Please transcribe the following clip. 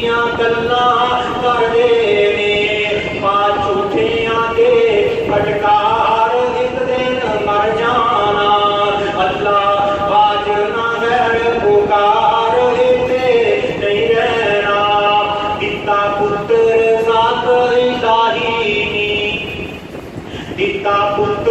झूठियां गल्लां करदे ने, मां झूठियां दे फटकार एक दिन मर जाना। अल्लाह बाज ना है पुकार इत्थे नहीं रहना। दिता पुत्र साथ इलाही नी, दिता पुत्र